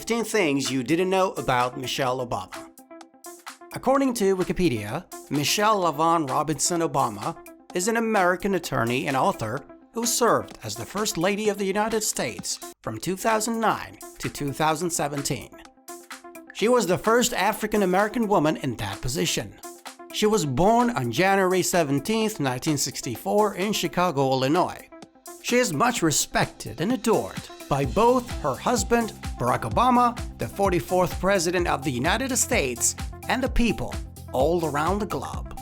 15 things you didn't know about Michelle Obama. According to Wikipedia, Michelle LaVaughn Robinson Obama is an American attorney and author who served as the First Lady of the United States from 2009 to 2017. She was the first African-American woman in that position. She was born on January 17, 1964 in Chicago, Illinois. She is much respected and adored by both her husband, Barack Obama, the 44th President of the United States, and the people all around the globe.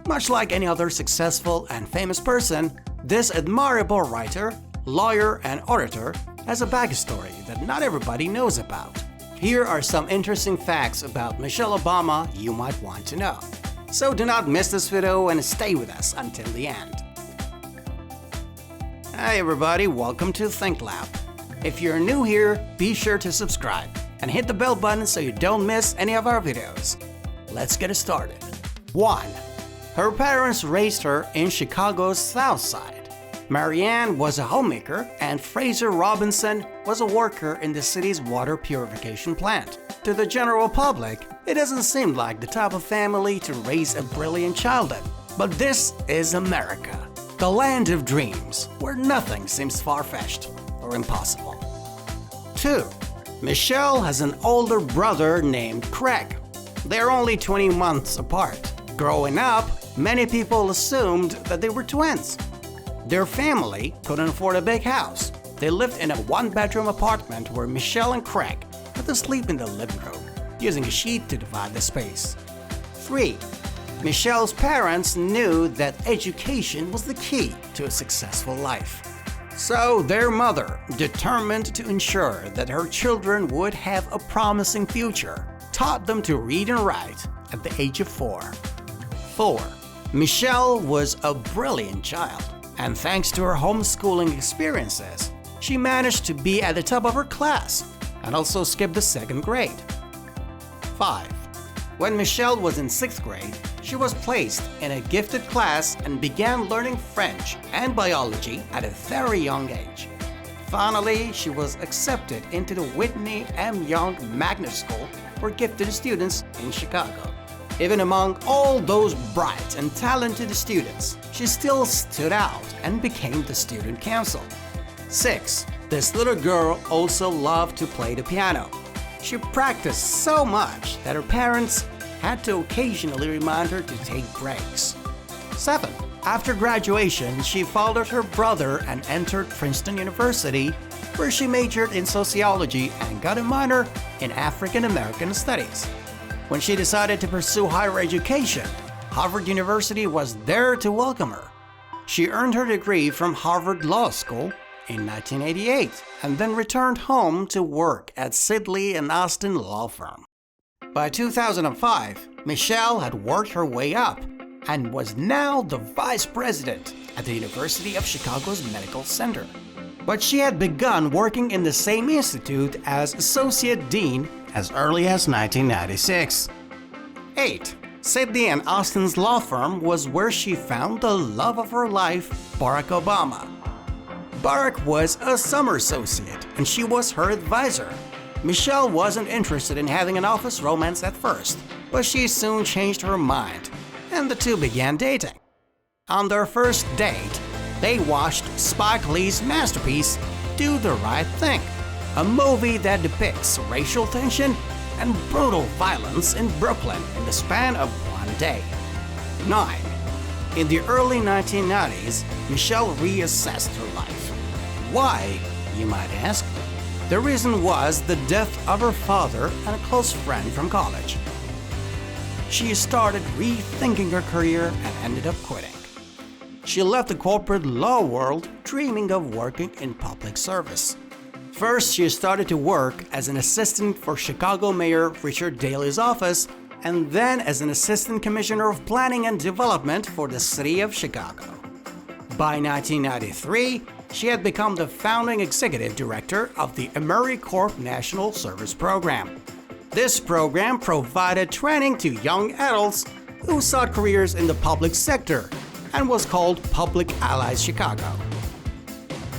Much like any other successful and famous person, this admirable writer, lawyer, and orator has a backstory that not everybody knows about. Here are some interesting facts about Michelle Obama you might want to know. So do not miss this video and stay with us until the end. Hi everybody, welcome to Thinklab. If you're new here, be sure to subscribe and hit the bell button so you don't miss any of our videos. Let's get started. 1. Her parents raised her in Chicago's South Side. Marianne was a homemaker and Fraser Robinson was a worker in the city's water purification plant. To the general public, it doesn't seem like the type of family to raise a brilliant child in. But this is America, the land of dreams, where nothing seems far-fetched or impossible. 2. Michelle has an older brother named Craig. They're only 20 months apart. Growing up, many people assumed that they were twins. Their family couldn't afford a big house. They lived in a one-bedroom apartment where Michelle and Craig had to sleep in the living room, using a sheet to divide the space. 3. Michelle's parents knew that education was the key to a successful life. So their mother, determined to ensure that her children would have a promising future, taught them to read and write at the age of 4. 4. Michelle was a brilliant child, and thanks to her homeschooling experiences, she managed to be at the top of her class and also skipped the 2nd grade. 5. When Michelle was in 6th grade, she was placed in a gifted class and began learning French and biology at a very young age. Finally, she was accepted into the Whitney M. Young Magnet School for gifted students in Chicago. Even among all those bright and talented students, she still stood out and became the student council. 6. This little girl also loved to play the piano. She practiced so much that her parents had to occasionally remind her to take breaks. 7. After graduation, she followed her brother and entered Princeton University, where she majored in sociology and got a minor in African American Studies. When she decided to pursue higher education, Harvard University was there to welcome her. She earned her degree from Harvard Law School in 1988 and then returned home to work at Sidley & Austin law firm. By 2005, Michelle had worked her way up and was now the vice president at the University of Chicago's Medical Center. But she had begun working in the same institute as associate dean as early as 1996. 8. Sidley & Austin's law firm was where she found the love of her life, Barack Obama. Barack was a summer associate and she was her advisor. Michelle wasn't interested in having an office romance at first, but she soon changed her mind, and the two began dating. On their first date, they watched Spike Lee's masterpiece, Do the Right Thing, a movie that depicts racial tension and brutal violence in Brooklyn in the span of one day. 9. In the early 1990s, Michelle reassessed her life. Why, you might ask? The reason was the death of her father and a close friend from college. She started rethinking her career and ended up quitting. She left the corporate law world dreaming of working in public service. First, she started to work as an assistant for Chicago Mayor Richard Daley's office and then as an assistant commissioner of planning and development for the city of Chicago. By 1993, she had become the founding executive director of the AmeriCorps National Service Program. This program provided training to young adults who sought careers in the public sector and was called Public Allies Chicago.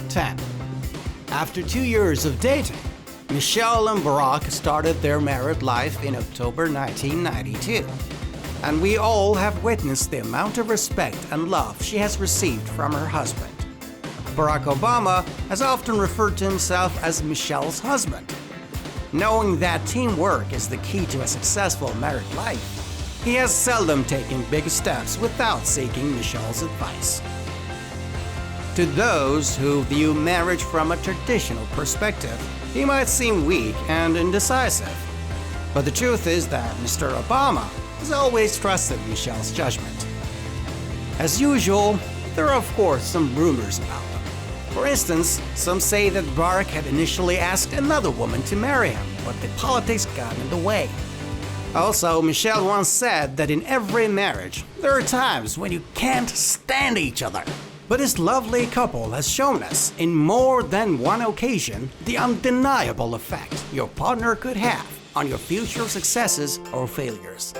10. After 2 years of dating, Michelle and Barack started their married life in October 1992, and we all have witnessed the amount of respect and love she has received from her husband. Barack Obama has often referred to himself as Michelle's husband. Knowing that teamwork is the key to a successful married life, he has seldom taken big steps without seeking Michelle's advice. To those who view marriage from a traditional perspective, he might seem weak and indecisive. But the truth is that Mr. Obama has always trusted Michelle's judgment. As usual, there are of course some rumors about them. For instance, some say that Barack had initially asked another woman to marry him, but the politics got in the way. Also, Michelle once said that in every marriage, there are times when you can't stand each other. But this lovely couple has shown us, in more than one occasion, the undeniable effect your partner could have on your future successes or failures.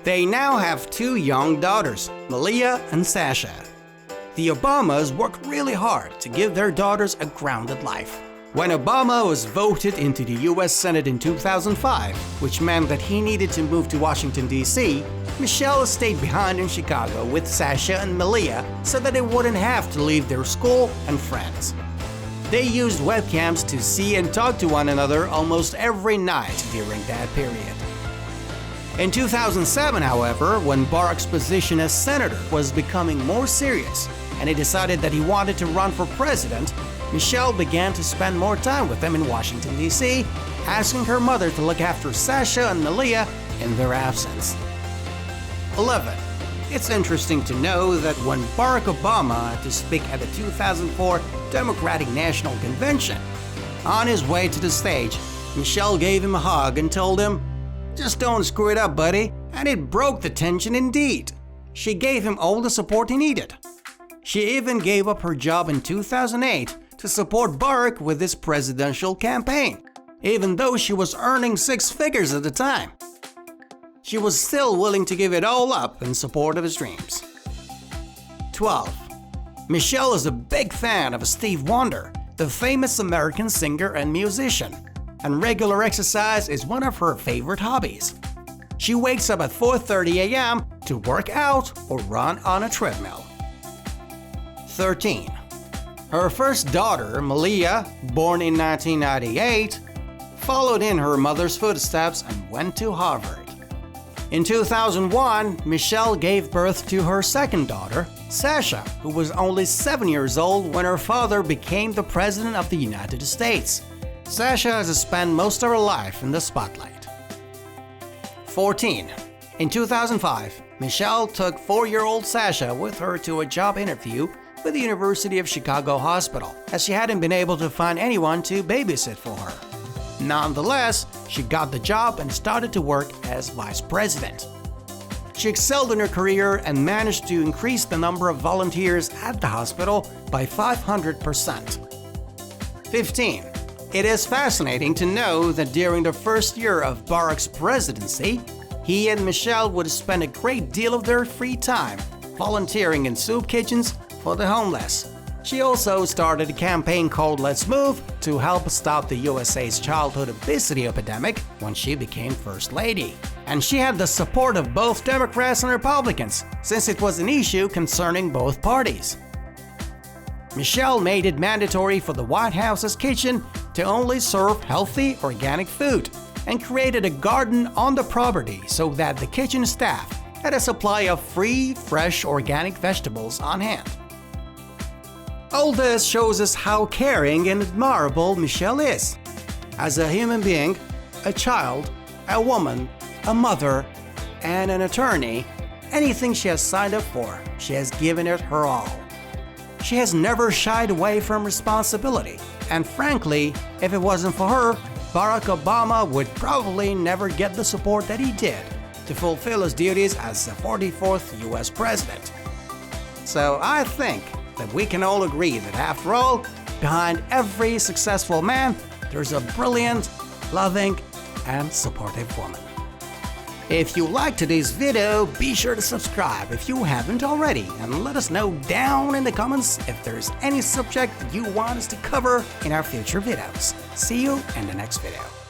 They now have 2 young daughters, Malia and Sasha. The Obamas worked really hard to give their daughters a grounded life. When Obama was voted into the US Senate in 2005, which meant that he needed to move to Washington, D.C., Michelle stayed behind in Chicago with Sasha and Malia so that they wouldn't have to leave their school and friends. They used webcams to see and talk to one another almost every night during that period. In 2007, however, when Barack's position as senator was becoming more serious and he decided that he wanted to run for president, Michelle began to spend more time with them in Washington, D.C., asking her mother to look after Sasha and Malia in their absence. 11. It's interesting to know that when Barack Obama had to speak at the 2004 Democratic National Convention, on his way to the stage, Michelle gave him a hug and told him, "Just don't screw it up, buddy," and it broke the tension indeed. She gave him all the support he needed. She even gave up her job in 2008 to support Barack with his presidential campaign, even though she was earning 6 figures at the time. She was still willing to give it all up in support of his dreams. 12. Michelle is a big fan of Stevie Wonder, the famous American singer and musician, and regular exercise is one of her favorite hobbies. She wakes up at 4:30 a.m. to work out or run on a treadmill. 13. Her first daughter, Malia, born in 1998, followed in her mother's footsteps and went to Harvard. In 2001, Michelle gave birth to her second daughter, Sasha, who was only 7 years old when her father became the President of the United States. Sasha has spent most of her life in the spotlight. 14. In 2005, Michelle took 4-year-old Sasha with her to a job interview with the University of Chicago Hospital, as she hadn't been able to find anyone to babysit for her. Nonetheless, she got the job and started to work as vice president. She excelled in her career and managed to increase the number of volunteers at the hospital by 500%. 15. It is fascinating to know that during the first year of Barack's presidency, he and Michelle would spend a great deal of their free time volunteering in soup kitchens for the homeless. She also started a campaign called Let's Move to help stop the USA's childhood obesity epidemic when she became First Lady. And she had the support of both Democrats and Republicans, since it was an issue concerning both parties. Michelle made it mandatory for the White House's kitchen to only serve healthy, organic food, and created a garden on the property so that the kitchen staff had a supply of free, fresh, organic vegetables on hand. All this shows us how caring and admirable Michelle is. As a human being, a child, a woman, a mother, and an attorney, anything she has signed up for, she has given it her all. She has never shied away from responsibility, and frankly, if it wasn't for her, Barack Obama would probably never get the support that he did to fulfill his duties as the 44th US president. So I think that we can all agree that after all, behind every successful man, there's a brilliant, loving, and supportive woman. If you liked today's video, be sure to subscribe if you haven't already, and let us know down in the comments if there's any subject you want us to cover in our future videos. See you in the next video.